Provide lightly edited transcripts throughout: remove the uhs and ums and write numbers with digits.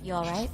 You alright?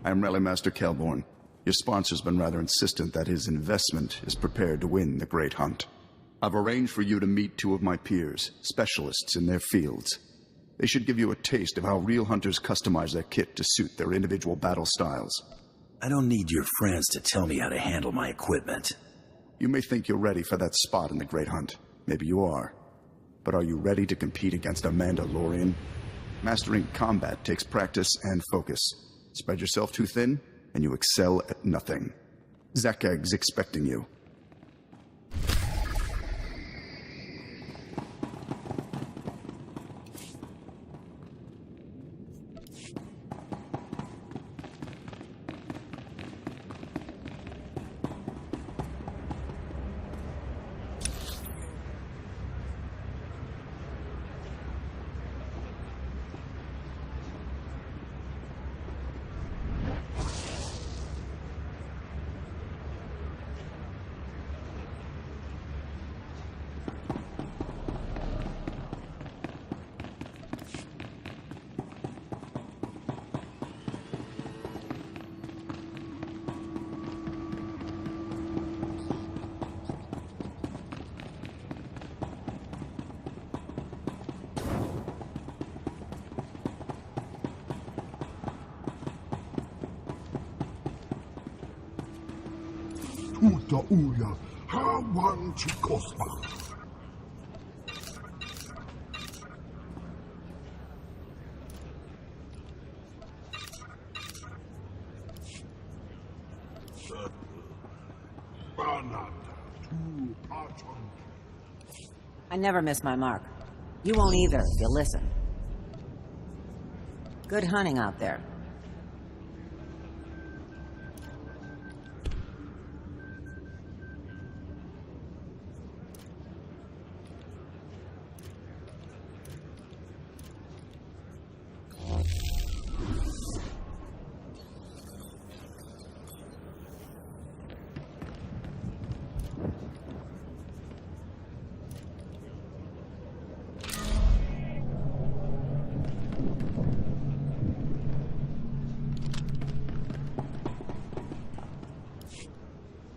I'm Rally Master Kelborn. Your sponsor's been rather insistent that his investment is prepared to win the Great Hunt. I've arranged for you to meet two of my peers, specialists in their fields. They should give you a taste of how real hunters customize their kit to suit their individual battle styles. I don't need your friends to tell me how to handle my equipment. You may think you're ready for that spot in the Great Hunt. Maybe you are. But are you ready to compete against a Mandalorian? Mastering combat takes practice and focus. Spread yourself too thin, and you excel at nothing. Zakag's expecting you. Uya, Hawan Chikosma. I never miss my mark. You won't either if you listen. Good hunting out there.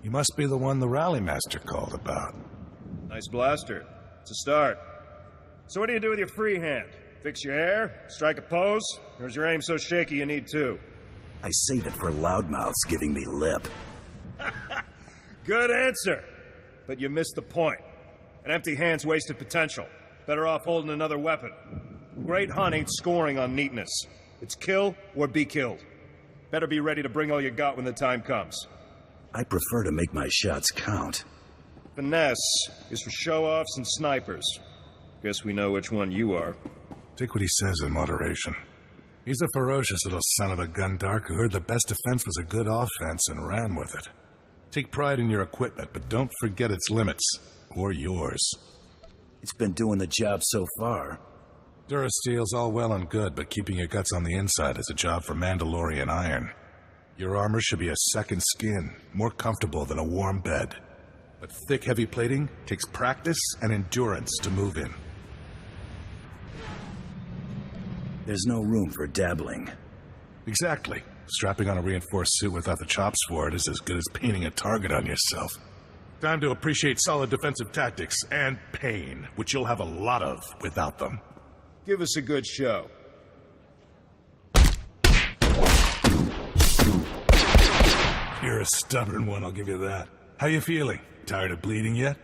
You must be the one the Rally Master called about. Nice blaster. It's a start. So what do you do with your free hand? Fix your hair? Strike a pose? Or is your aim so shaky you need two? I save it for loudmouths giving me lip. Good answer. But you missed the point. An empty hand's wasted potential. Better off holding another weapon. Great hunt ain't scoring on neatness. It's kill or be killed. Better be ready to bring all you got when the time comes. I prefer to make my shots count. Finesse is for show-offs and snipers. Guess we know which one you are. Take what he says in moderation. He's a ferocious little son of a gundark who heard the best defense was a good offense and ran with it. Take pride in your equipment, but don't forget its limits. Or yours. It's been doing the job so far. Durasteel's all well and good, but keeping your guts on the inside is a job for Mandalorian iron. Your armor should be a second skin, more comfortable than a warm bed. But thick, heavy plating takes practice and endurance to move in. There's no room for dabbling. Exactly. Strapping on a reinforced suit without the chops for it is as good as painting a target on yourself. Time to appreciate solid defensive tactics and pain, which you'll have a lot of without them. Give us a good show. You're a stubborn one, I'll give you that. How you feeling? Tired of bleeding yet?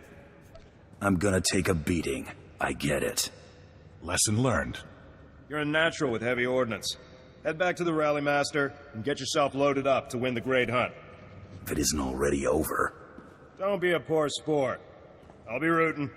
I'm gonna take a beating. I get it. Lesson learned. You're a natural with heavy ordnance. Head back to the Rally Master and get yourself loaded up to win the Great Hunt. If it isn't already over. Don't be a poor sport. I'll be rooting.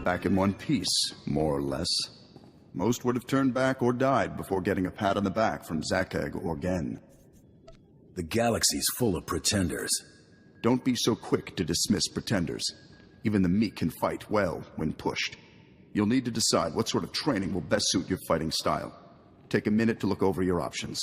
Back in one piece, more or less. Most would have turned back or died before getting a pat on the back from Zakeg or Gen. The galaxy's full of pretenders. Don't be so quick to dismiss pretenders. Even the meek can fight well when pushed. You'll need to decide what sort of training will best suit your fighting style. Take a minute to look over your options.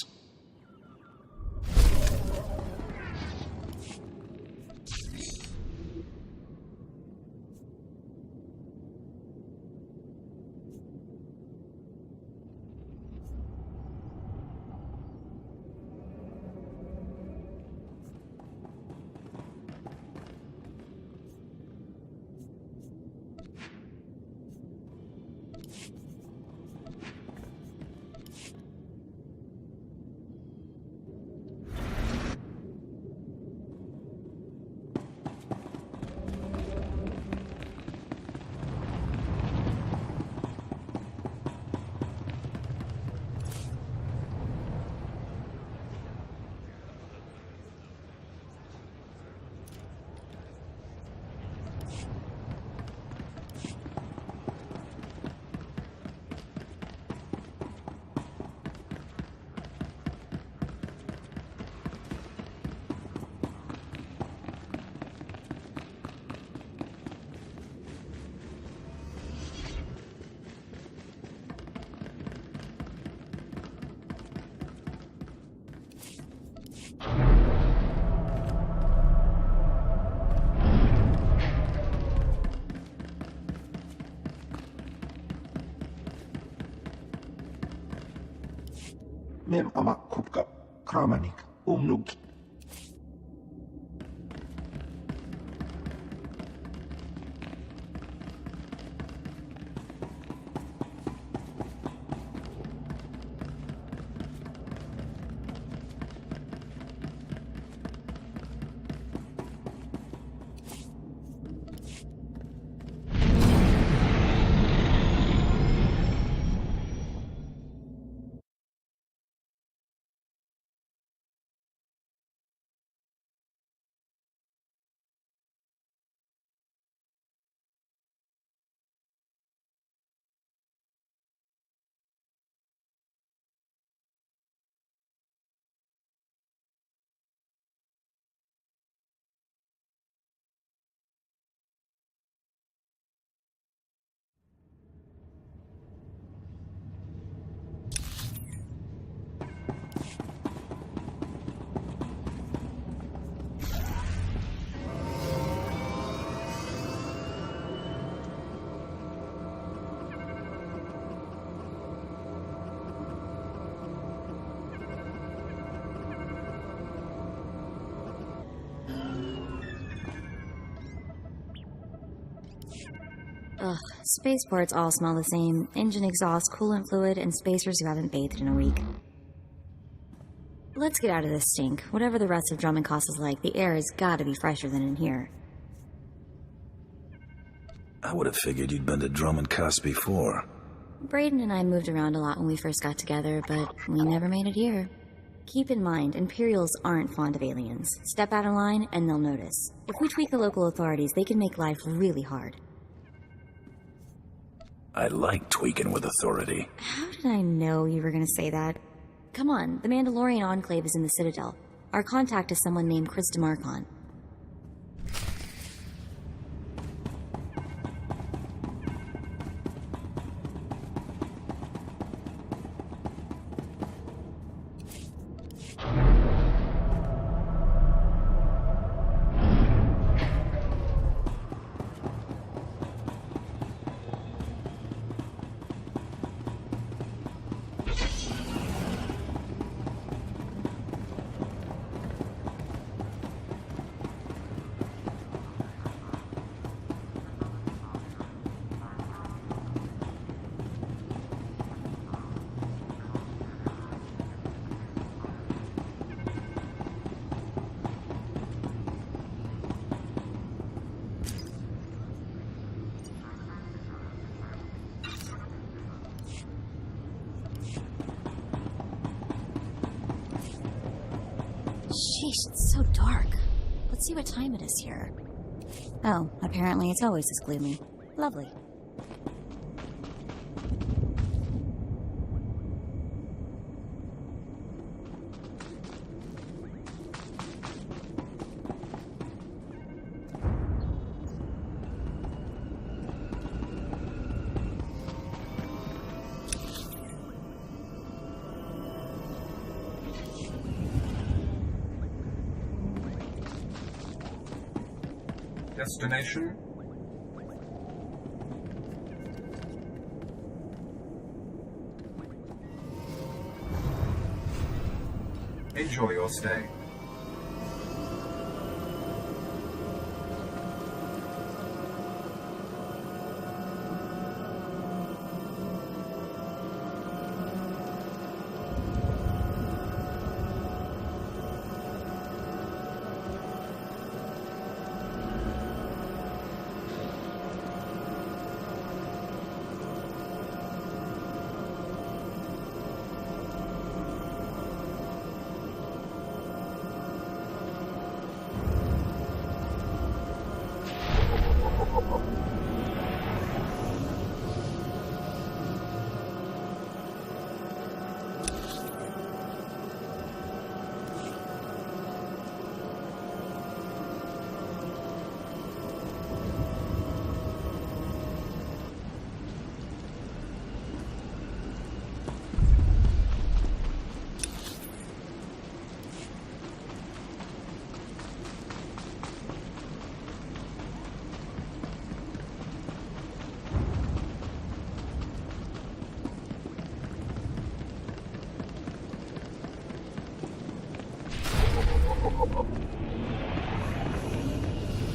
Mem amak kupkap kramanik umnuk. Ugh, spaceports all smell the same. Engine exhaust, coolant fluid, and spacers who haven't bathed in a week. Let's get out of this stink. Whatever the rest of Drummond Cost is like, the air has got to be fresher than in here. I would have figured you'd been to Drummond Cost before. Braden and I moved around a lot when we first got together, but we never made it here. Keep in mind, Imperials aren't fond of aliens. Step out of line, and they'll notice. If we tweak the local authorities, they can make life really hard. I like tweaking with authority. How did I know you were gonna say that? Come on, the Mandalorian Enclave is in the Citadel. Our contact is someone named Chris DeMarcon. Sheesh, it's so dark. Let's see what time it is here. Oh, apparently it's always this gloomy. Lovely. Destination? Enjoy your stay.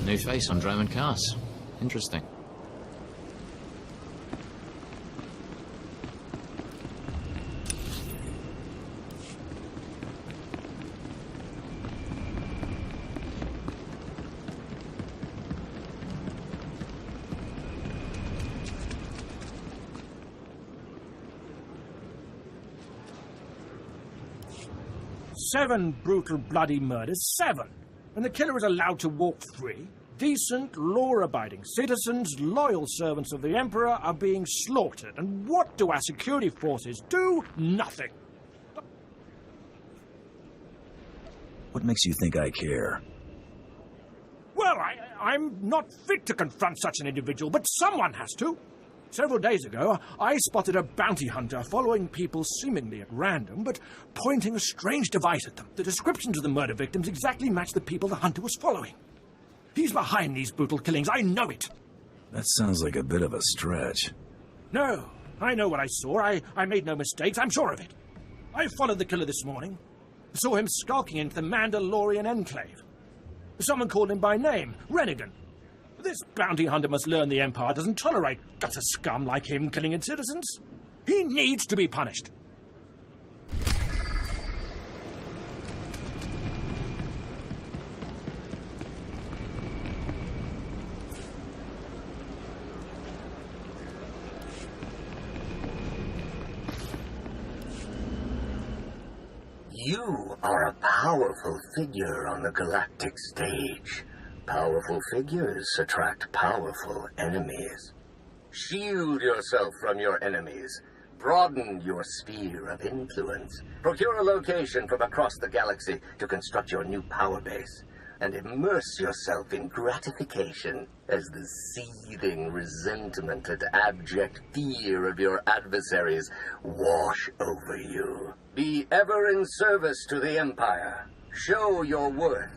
New face on Drone cars. Interesting. Seven brutal, bloody murders. 7! And the killer is allowed to walk free? Decent, law-abiding citizens, loyal servants of the Emperor are being slaughtered. And what do our security forces do? Nothing. What makes you think I care? Well, I'm not fit to confront such an individual, but someone has to. Several days ago, I spotted a bounty hunter following people seemingly at random, but pointing a strange device at them. The descriptions of the murder victims exactly matched the people the hunter was following. He's behind these brutal killings, I know it. That sounds like a bit of a stretch. No, I know what I saw. I made no mistakes, I'm sure of it. I followed the killer this morning. Saw him skulking into the Mandalorian Enclave. Someone called him by name, Rennigan. This bounty hunter must learn the Empire doesn't tolerate gutter scum like him killing its citizens. He needs to be punished. You are a powerful figure on the galactic stage. Powerful figures attract powerful enemies. Shield yourself from your enemies. Broaden your sphere of influence. Procure a location from across the galaxy to construct your new power base. And immerse yourself in gratification as the seething resentment and abject fear of your adversaries wash over you. Be ever in service to the Empire. Show your worth.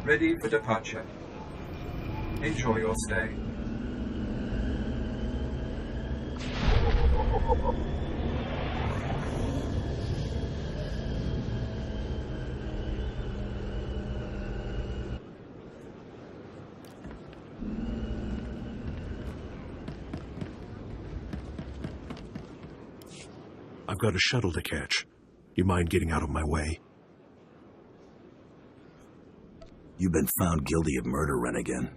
Ready for departure. Enjoy your stay. I've got a shuttle to catch. You mind getting out of my way? You've been found guilty of murder, Rennigan.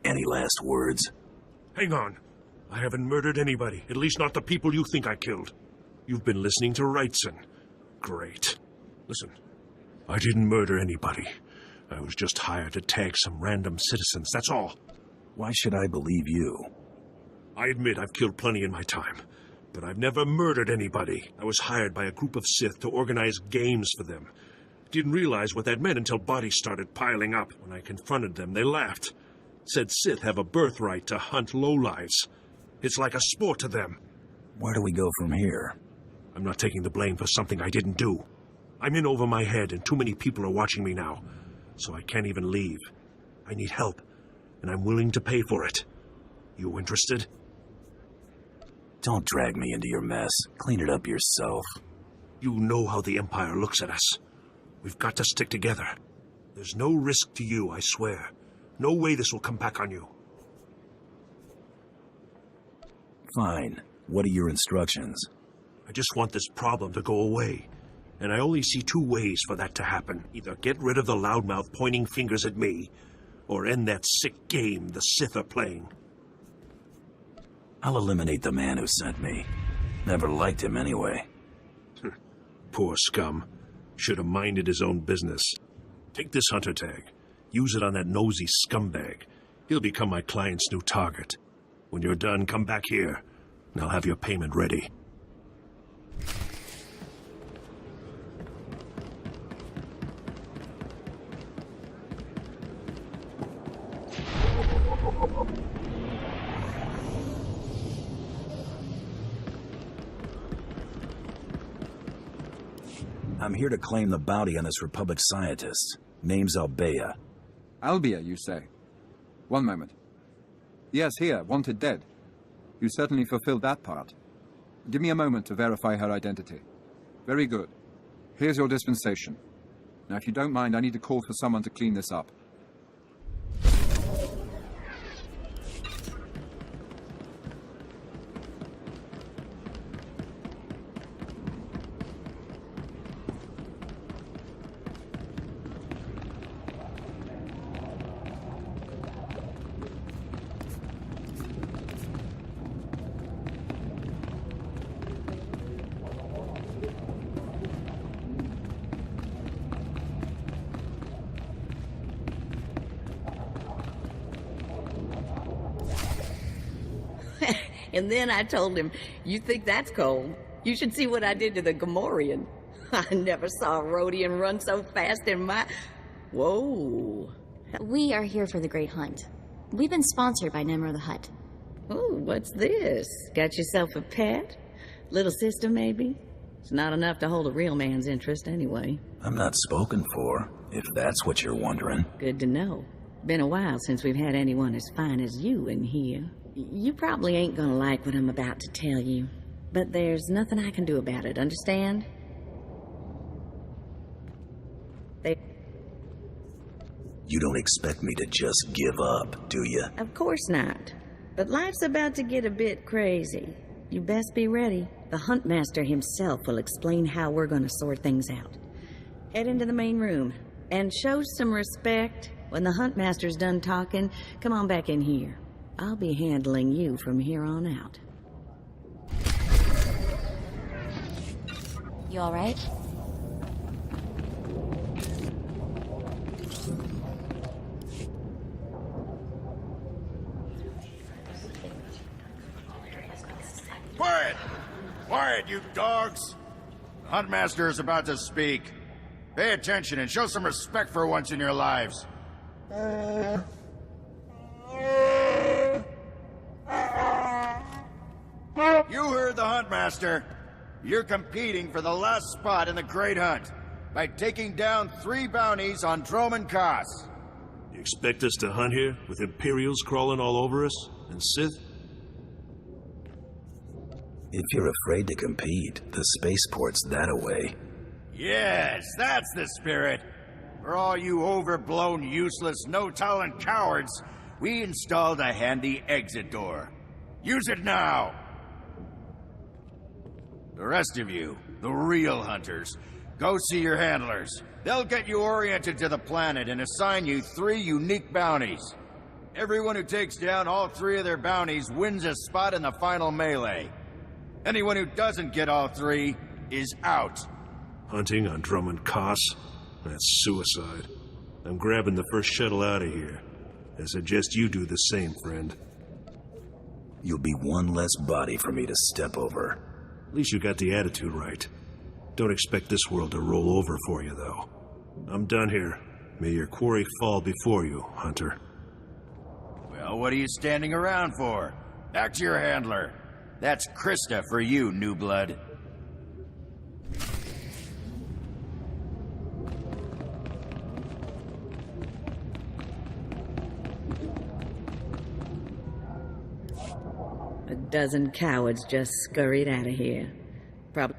Any last words? Hang on. I haven't murdered anybody, at least not the people you think I killed. You've been listening to Wrightson. Great. Listen, I didn't murder anybody. I was just hired to tag some random citizens, that's all. Why should I believe you? I admit I've killed plenty in my time, but I've never murdered anybody. I was hired by a group of Sith to organize games for them. Didn't realize what that meant until bodies started piling up. When I confronted them, they laughed. Said Sith have a birthright to hunt lowlives. It's like a sport to them. Where do we go from here? I'm not taking the blame for something I didn't do. I'm in over my head and too many people are watching me now, so I can't even leave. I need help, and I'm willing to pay for it. You interested? Don't drag me into your mess. Clean it up yourself. You know how the Empire looks at us. We've got to stick together. There's no risk to you, I swear. No way this will come back on you. Fine. What are your instructions? I just want this problem to go away. And I only see two ways for that to happen. Either get rid of the loudmouth pointing fingers at me, or end that sick game the Sith are playing. I'll eliminate the man who sent me. Never liked him anyway. Poor scum. Should have minded his own business. Take this hunter tag. Use it on that nosy scumbag. He'll become my client's new target. When you're done, come back here, and I'll have your payment ready. I'm here to claim the bounty on this Republic scientist. Name's Albea. Albea, you say? One moment. Yes, here, wanted dead. You certainly fulfilled that part. Give me a moment to verify her identity. Very good. Here's your dispensation. Now, if you don't mind, I need to call for someone to clean this up. And then I told him, "You think that's cold? You should see what I did to the Gamorrean. I never saw a Rhodian run so fast in my... Whoa. We are here for the Great Hunt. We've been sponsored by Nemro the Hutt. Oh, what's this? Got yourself a pet? Little sister, maybe? It's not enough to hold a real man's interest, anyway. I'm not spoken for, if that's what you're wondering. Good to know. Been a while since we've had anyone as fine as you in here. You probably ain't gonna like what I'm about to tell you, but there's nothing I can do about it, understand? You don't expect me to just give up, do you? Of course not. But life's about to get a bit crazy. You best be ready. The Huntmaster himself will explain how we're gonna sort things out. Head into the main room, and show some respect. When the Huntmaster's done talking, come on back in here. I'll be handling you from here on out. You all right? Quiet! Quiet, you dogs! The Huntmaster is about to speak. Pay attention and show some respect for once in your lives. You heard the Huntmaster. You're competing for the last spot in the Great Hunt by taking down 3 bounties on Dromund Kaas. You expect us to hunt here with Imperials crawling all over us? And Sith? If you're afraid to compete, the spaceport's that away. Yes, that's the spirit. For all you overblown, useless, no-talent cowards, we installed a handy exit door. Use it now! The rest of you, the real hunters, go see your handlers. They'll get you oriented to the planet and assign you 3 unique bounties. Everyone who takes down all 3 of their bounties wins a spot in the final melee. Anyone who doesn't get all 3 is out. Hunting on Drummond Koss? That's suicide. I'm grabbing the first shuttle out of here. I suggest you do the same, friend. You'll be one less body for me to step over. At least you got the attitude right. Don't expect this world to roll over for you, though. I'm done here. May your quarry fall before you, Hunter. Well, what are you standing around for? Back to your handler. That's Krista for you, new blood. A dozen cowards just scurried out of here.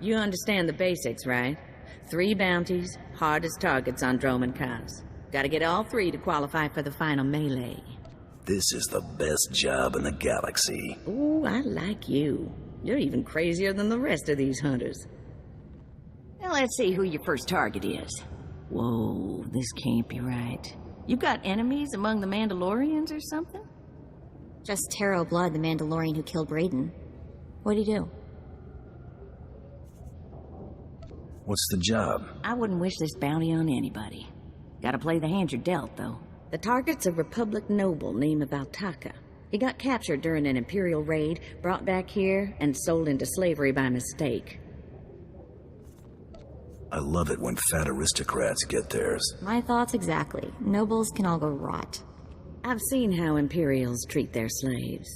You understand the basics, right? 3 bounties, hardest targets on Drummond Koss. Gotta get all 3 to qualify for the final melee. This is the best job in the galaxy. Ooh, I like you. You're even crazier than the rest of these hunters. Now let's see who your first target is. Whoa, this can't be right. You got enemies among the Mandalorians or something? Just Taro Blood, the Mandalorian who killed Raiden. What'd he do? What's the job? I wouldn't wish this bounty on anybody. Gotta play the hand you're dealt, though. The target's a Republic noble named Valtaka. He got captured during an Imperial raid, brought back here, and sold into slavery by mistake. I love it when fat aristocrats get theirs. My thoughts exactly. Nobles can all go rot. I've seen how Imperials treat their slaves.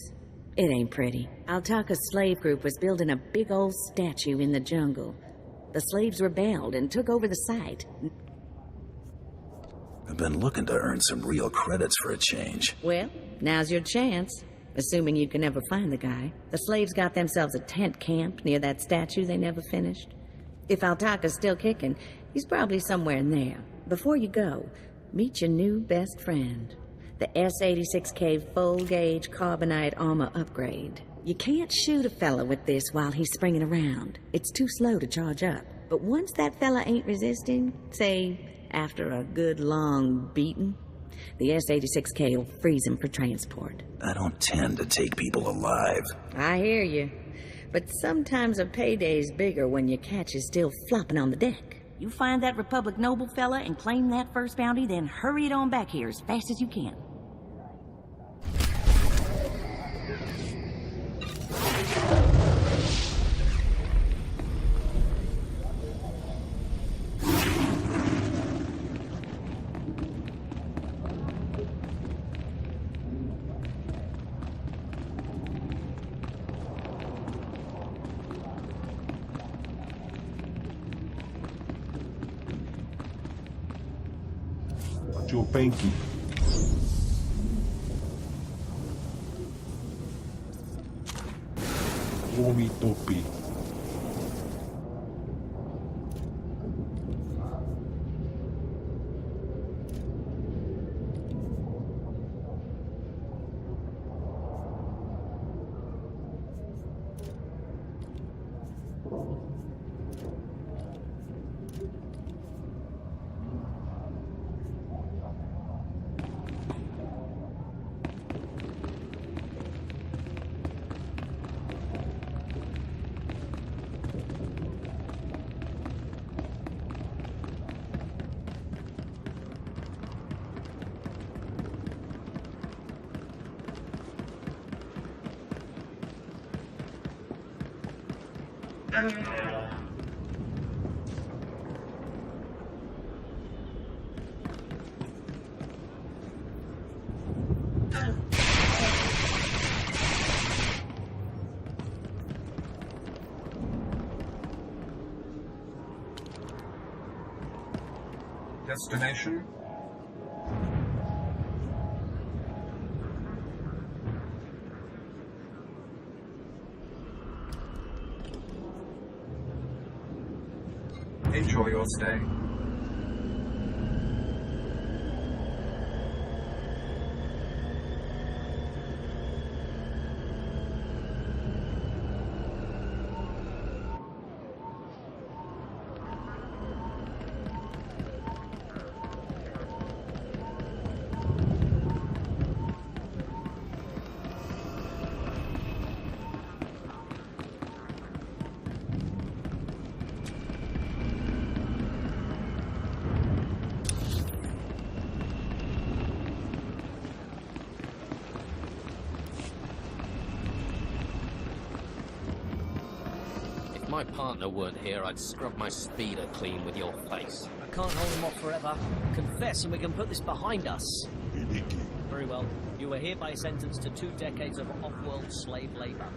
It ain't pretty. Altaka's slave group was building a big old statue in the jungle. The slaves rebelled and took over the site. I've been looking to earn some real credits for a change. Well, now's your chance. Assuming you can ever find the guy. The slaves got themselves a tent camp near that statue they never finished. If Altaka's still kicking, he's probably somewhere in there. Before you go, meet your new best friend. The S-86K full-gauge carbonite armor upgrade. You can't shoot a fella with this while he's springing around. It's too slow to charge up. But once that fella ain't resisting, say, after a good long beating, the S-86K will freeze him for transport. I don't tend to take people alive. I hear you. But sometimes a payday's bigger when your catch is still flopping on the deck. You find that Republic noble fella and claim that first bounty, then hurry it on back here as fast as you can. Joe Panky. Omi Topi. Destination? Enjoy your stay. If my partner weren't here, I'd scrub my speeder clean with your face. I can't hold him off forever. Confess and we can put this behind us. Very well. You are hereby sentenced to 2 decades of off-world slave labor.